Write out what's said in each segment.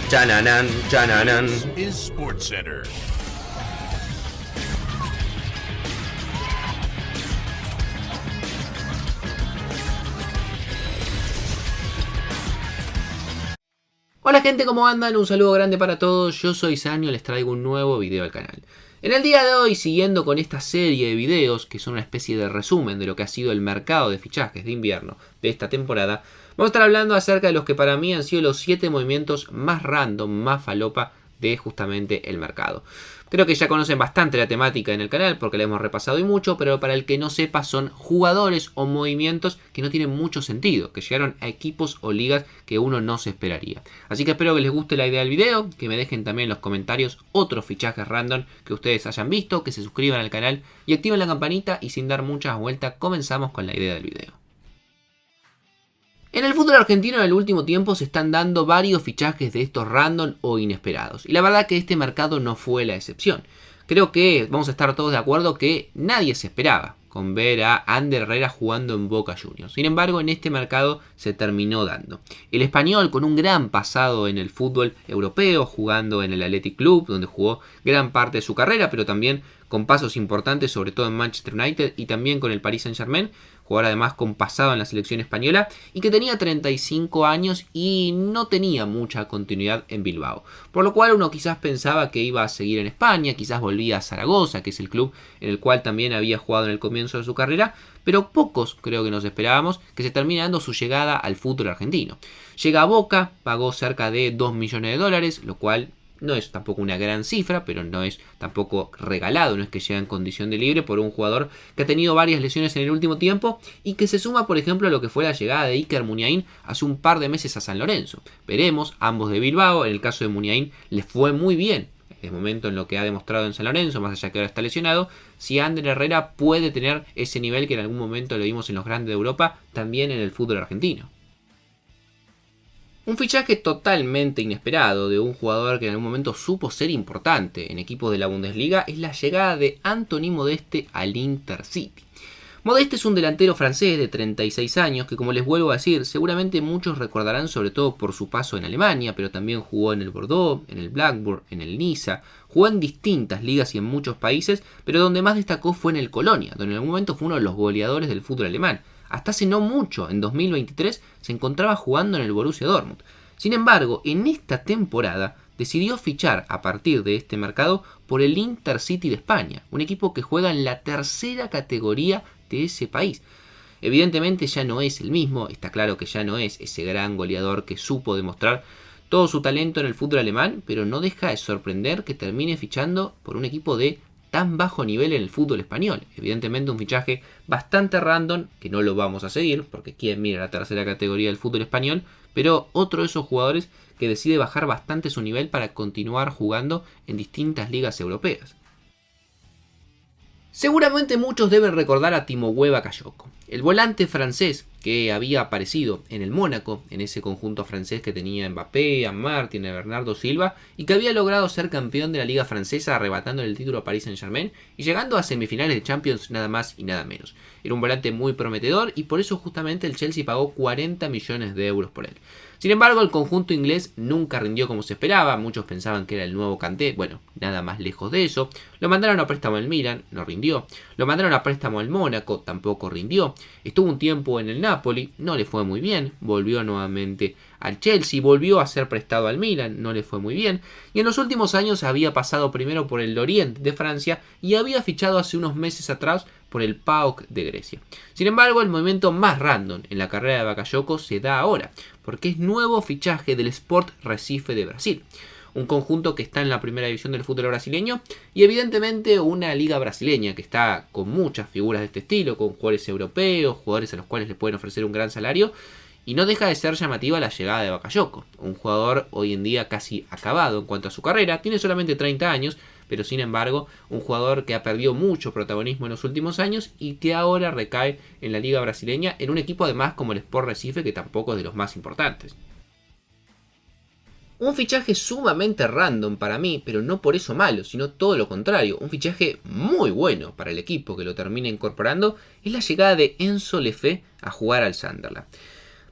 Chananan, chananan. Is SportsCenter. Hola gente, ¿cómo andan? Un saludo grande para todos, yo soy Sanio, les traigo un nuevo video al canal. En el día de hoy, siguiendo con esta serie de videos, que son una especie de resumen de lo que ha sido el mercado de fichajes de invierno de esta temporada, vamos a estar hablando acerca de los que para mí han sido los 7 movimientos más random, más falopa de justamente el mercado. Creo que ya conocen bastante la temática en el canal porque la hemos repasado y mucho, pero para el que no sepa son jugadores o movimientos que no tienen mucho sentido, que llegaron a equipos o ligas que uno no se esperaría. Así que espero que les guste la idea del video, que me dejen también en los comentarios otros fichajes random que ustedes hayan visto, que se suscriban al canal y activen la campanita, y sin dar muchas vueltas comenzamos con la idea del video. En el fútbol argentino en el último tiempo se están dando varios fichajes de estos random o inesperados. Y la verdad que este mercado no fue la excepción. Creo que vamos a estar todos de acuerdo que nadie se esperaba con ver a Ander Herrera jugando en Boca Juniors. Sin embargo, en este mercado se terminó dando. El español, con un gran pasado en el fútbol europeo, jugando en el Athletic Club, donde jugó gran parte de su carrera, pero también con pasos importantes, sobre todo en Manchester United y también con el Paris Saint-Germain, jugador además con pasado en la selección española y que tenía 35 años y no tenía mucha continuidad en Bilbao. Por lo cual uno quizás pensaba que iba a seguir en España, quizás volvía a Zaragoza, que es el club en el cual también había jugado en el comienzo de su carrera, pero pocos creo que nos esperábamos que se termine dando su llegada al fútbol argentino. Llega a Boca, pagó cerca de 2 millones de dólares, lo cual no es tampoco una gran cifra, pero no es tampoco regalado, no es que llega en condición de libre por un jugador que ha tenido varias lesiones en el último tiempo y que se suma, por ejemplo, a lo que fue la llegada de Iker Muniain hace un par de meses a San Lorenzo. Veremos, ambos de Bilbao. En el caso de Muniain le fue muy bien el momento en lo que ha demostrado en San Lorenzo, más allá que ahora está lesionado. Si Ander Herrera puede tener ese nivel que en algún momento lo vimos en los grandes de Europa, también en el fútbol argentino. Un fichaje totalmente inesperado de un jugador que en algún momento supo ser importante en equipos de la Bundesliga es la llegada de Anthony Modeste al Intercity. Modeste es un delantero francés de 36 años que, como les vuelvo a decir, seguramente muchos recordarán sobre todo por su paso en Alemania, pero también jugó en el Bordeaux, en el Blackburn, en el Niza, jugó en distintas ligas y en muchos países, pero donde más destacó fue en el Colonia, donde en algún momento fue uno de los goleadores del fútbol alemán. Hasta hace no mucho, en 2023, se encontraba jugando en el Borussia Dortmund. Sin embargo, en esta temporada decidió fichar a partir de este mercado por el Intercity de España, un equipo que juega en la tercera categoría de ese país. Evidentemente ya no es el mismo, está claro que ya no es ese gran goleador que supo demostrar todo su talento en el fútbol alemán, pero no deja de sorprender que termine fichando por un equipo de tan bajo nivel en el fútbol español. Evidentemente un fichaje bastante random, que no lo vamos a seguir, porque quién mira la tercera categoría del fútbol español, pero otro de esos jugadores que decide bajar bastante su nivel para continuar jugando en distintas ligas europeas. Seguramente muchos deben recordar a Timothée Bakayoko, el volante francés que había aparecido en el Mónaco, en ese conjunto francés que tenía a Mbappé, a Martin, a Bernardo Silva, y que había logrado ser campeón de la liga francesa arrebatando el título a Paris Saint-Germain y llegando a semifinales de Champions nada más y nada menos. Era un volante muy prometedor y por eso justamente el Chelsea pagó 40 millones de euros por él. Sin embargo, el conjunto inglés nunca rindió como se esperaba, muchos pensaban que era el nuevo Kanté, bueno, nada más lejos de eso. Lo mandaron a préstamo al Milan, no rindió. Lo mandaron a préstamo al Mónaco, tampoco rindió. Estuvo un tiempo en el Napoli, no le fue muy bien. Volvió nuevamente al Chelsea, volvió a ser prestado al Milan, no le fue muy bien. Y en los últimos años había pasado primero por el Lorient de Francia y había fichado hace unos meses atrás por el PAOK de Grecia. Sin embargo, el movimiento más random en la carrera de Bakayoko se da ahora, porque es nuevo fichaje del Sport Recife de Brasil, un conjunto que está en la primera división del fútbol brasileño y evidentemente una liga brasileña que está con muchas figuras de este estilo, con jugadores europeos, jugadores a los cuales le pueden ofrecer un gran salario, y no deja de ser llamativa la llegada de Bakayoko, un jugador hoy en día casi acabado en cuanto a su carrera, tiene solamente 30 años, pero sin embargo un jugador que ha perdido mucho protagonismo en los últimos años y que ahora recae en la liga brasileña en un equipo además como el Sport Recife, que tampoco es de los más importantes. Un fichaje sumamente random para mí, pero no por eso malo, sino todo lo contrario. Un fichaje muy bueno para el equipo que lo termina incorporando es la llegada de Enzo Lefebvre a jugar al Sunderland.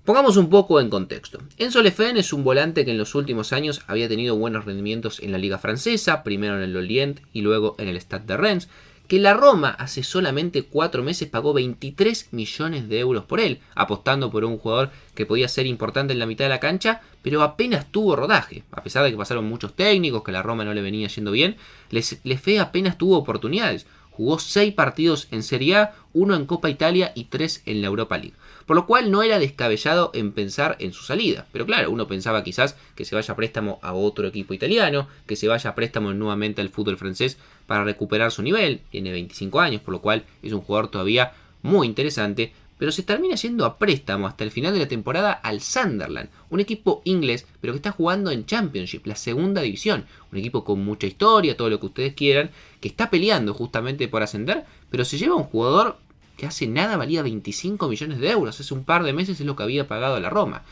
Pongamos un poco en contexto. Enzo Lefebvre es un volante que en los últimos años había tenido buenos rendimientos en la liga francesa, primero en el Lorient y luego en el Stade de Reims, que la Roma hace solamente 4 meses pagó 23 millones de euros por él, apostando por un jugador que podía ser importante en la mitad de la cancha, pero apenas tuvo rodaje. A pesar de que pasaron muchos técnicos, que la Roma no le venía yendo bien, Lefebvre apenas tuvo oportunidades. Jugó 6 partidos en Serie A, 1 en Copa Italia y 3 en la Europa League. Por lo cual no era descabellado en pensar en su salida. Pero claro, uno pensaba quizás que se vaya a préstamo a otro equipo italiano, que se vaya a préstamo nuevamente al fútbol francés para recuperar su nivel. Tiene 25 años, por lo cual es un jugador todavía muy interesante. Pero se termina yendo a préstamo hasta el final de la temporada al Sunderland, un equipo inglés, pero que está jugando en Championship, la segunda división. Un equipo con mucha historia, todo lo que ustedes quieran, que está peleando justamente por ascender, pero se lleva un jugador que hace nada valía 25 millones de euros. Hace un par de meses es lo que había pagado a la Roma.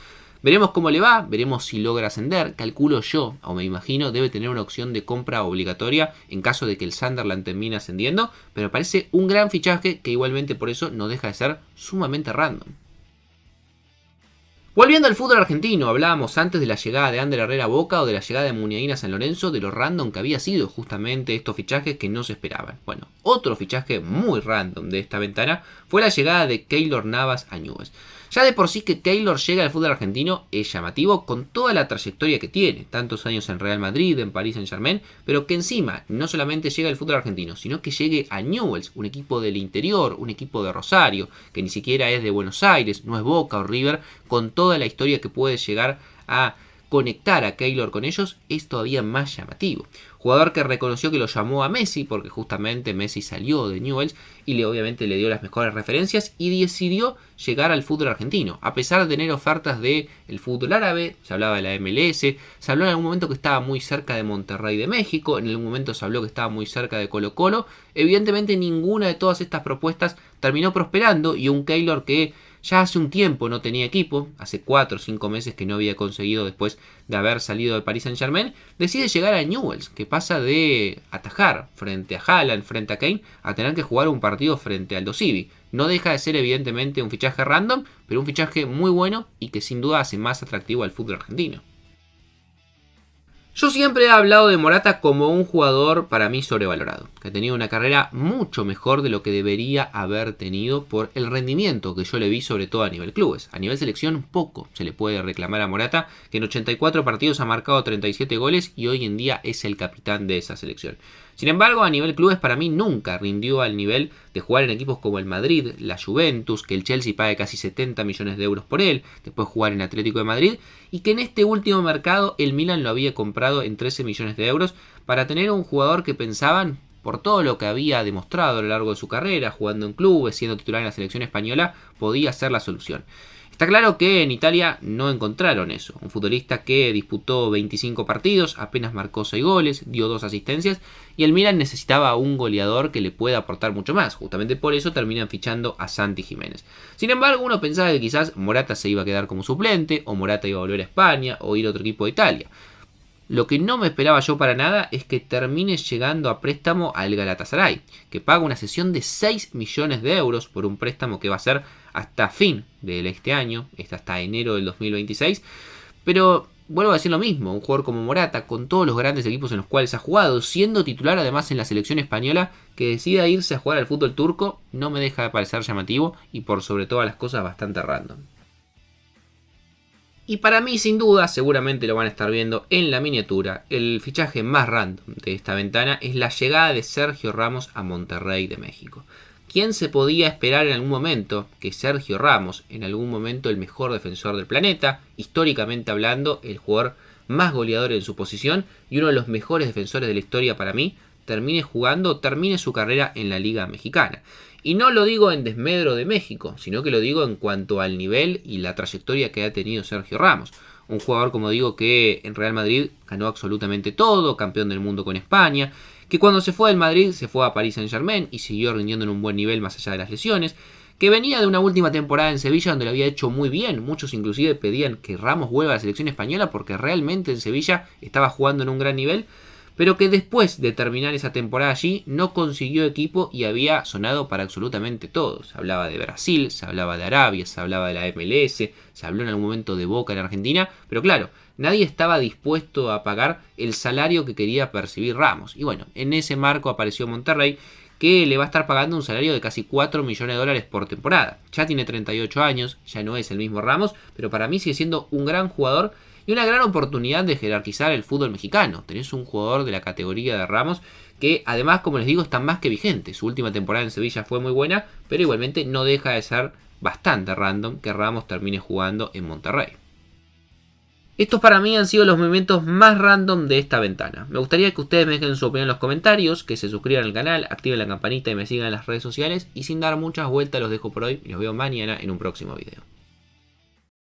Veremos cómo le va, veremos si logra ascender. Calculo yo, o me imagino, debe tener una opción de compra obligatoria en caso de que el Sunderland termine ascendiendo, pero me parece un gran fichaje que igualmente por eso no deja de ser sumamente random. Volviendo al fútbol argentino, hablábamos antes de la llegada de Ander Herrera a Boca o de la llegada de Muniain a San Lorenzo, de lo random que había sido justamente estos fichajes que no se esperaban. Bueno, otro fichaje muy random de esta ventana fue la llegada de Keylor Navas a Newell's. Ya de por sí que Keylor llega al fútbol argentino es llamativo con toda la trayectoria que tiene, tantos años en Real Madrid, en Paris Saint-Germain, pero que encima no solamente llega al fútbol argentino, sino que llegue a Newell's, un equipo del interior, un equipo de Rosario, que ni siquiera es de Buenos Aires, no es Boca o River, con toda la historia que puede llegar a conectar a Keylor con ellos, es todavía más llamativo. Jugador que reconoció que lo llamó a Messi, porque justamente Messi salió de Newell's y obviamente le dio las mejores referencias y decidió llegar al fútbol argentino. A pesar de tener ofertas del fútbol árabe, se hablaba de la MLS, se habló en algún momento que estaba muy cerca de Monterrey de México, en algún momento se habló que estaba muy cerca de Colo Colo. Evidentemente ninguna de todas estas propuestas terminó prosperando y un Keylor que ya hace un tiempo no tenía equipo, hace 4 o 5 meses que no había conseguido después de haber salido del Paris Saint-Germain, decide llegar a Newell's, que pasa de atajar frente a Haaland, frente a Kane, a tener que jugar un partido frente al Civi. No deja de ser evidentemente un fichaje random, pero un fichaje muy bueno y que sin duda hace más atractivo al fútbol argentino. Yo siempre he hablado de Morata como un jugador para mí sobrevalorado, que ha tenido una carrera mucho mejor de lo que debería haber tenido por el rendimiento que yo le vi sobre todo a nivel clubes. A nivel selección poco se le puede reclamar a Morata, que en 84 partidos ha marcado 37 goles y hoy en día es el capitán de esa selección. Sin embargo, a nivel clubes para mí nunca rindió al nivel de jugar en equipos como el Madrid, la Juventus, que el Chelsea pague casi 70 millones de euros por él, después jugar en Atlético de Madrid, y que en este último mercado el Milan lo había comprado en 13 millones de euros para tener un jugador que pensaban, por todo lo que había demostrado a lo largo de su carrera, jugando en clubes, siendo titular en la selección española, podía ser la solución. Está claro que en Italia no encontraron eso. Un futbolista que disputó 25 partidos, apenas marcó 6 goles, dio 2 asistencias y el Milan necesitaba un goleador que le pueda aportar mucho más. Justamente por eso terminan fichando a Santi Jiménez. Sin embargo, uno pensaba que quizás Morata se iba a quedar como suplente o Morata iba a volver a España o ir a otro equipo de Italia. Lo que no me esperaba yo para nada es que termine llegando a préstamo al Galatasaray, que paga una cesión de 6 millones de euros por un préstamo que va a ser hasta fin de este año, hasta enero del 2026. Pero vuelvo a decir lo mismo, un jugador como Morata, con todos los grandes equipos en los cuales ha jugado, siendo titular además en la selección española, que decida irse a jugar al fútbol turco, no me deja de parecer llamativo y por sobre todas las cosas bastante random. Y para mí, sin duda, seguramente lo van a estar viendo en la miniatura, el fichaje más random de esta ventana es la llegada de Sergio Ramos a Monterrey de México. ¿Quién se podía esperar en algún momento que Sergio Ramos, en algún momento el mejor defensor del planeta, históricamente hablando, el jugador más goleador en su posición y uno de los mejores defensores de la historia para mí, termine su carrera en la Liga Mexicana? Y no lo digo en desmedro de México, sino que lo digo en cuanto al nivel y la trayectoria que ha tenido Sergio Ramos. Un jugador, como digo, que en Real Madrid ganó absolutamente todo, campeón del mundo con España, que cuando se fue del Madrid se fue a Paris Saint-Germain y siguió rindiendo en un buen nivel más allá de las lesiones, que venía de una última temporada en Sevilla donde lo había hecho muy bien. Muchos inclusive pedían que Ramos vuelva a la selección española porque realmente en Sevilla estaba jugando en un gran nivel. pero que después de terminar esa temporada allí no consiguió equipo y había sonado para absolutamente todos. Se hablaba de Brasil, se hablaba de Arabia, se hablaba de la MLS, se habló en algún momento de Boca en Argentina, pero claro, nadie estaba dispuesto a pagar el salario que quería percibir Ramos. Y bueno, en ese marco apareció Monterrey, que le va a estar pagando un salario de casi 4 millones de dólares por temporada. Ya tiene 38 años, ya no es el mismo Ramos, pero para mí sigue siendo un gran jugador y una gran oportunidad de jerarquizar el fútbol mexicano. Tenés un jugador de la categoría de Ramos que además, como les digo, está más que vigente. Su última temporada en Sevilla fue muy buena, pero igualmente no deja de ser bastante random que Ramos termine jugando en Monterrey. Estos para mí han sido los movimientos más random de esta ventana. Me gustaría que ustedes me dejen su opinión en los comentarios, que se suscriban al canal, activen la campanita y me sigan en las redes sociales. Y sin dar muchas vueltas los dejo por hoy y los veo mañana en un próximo video.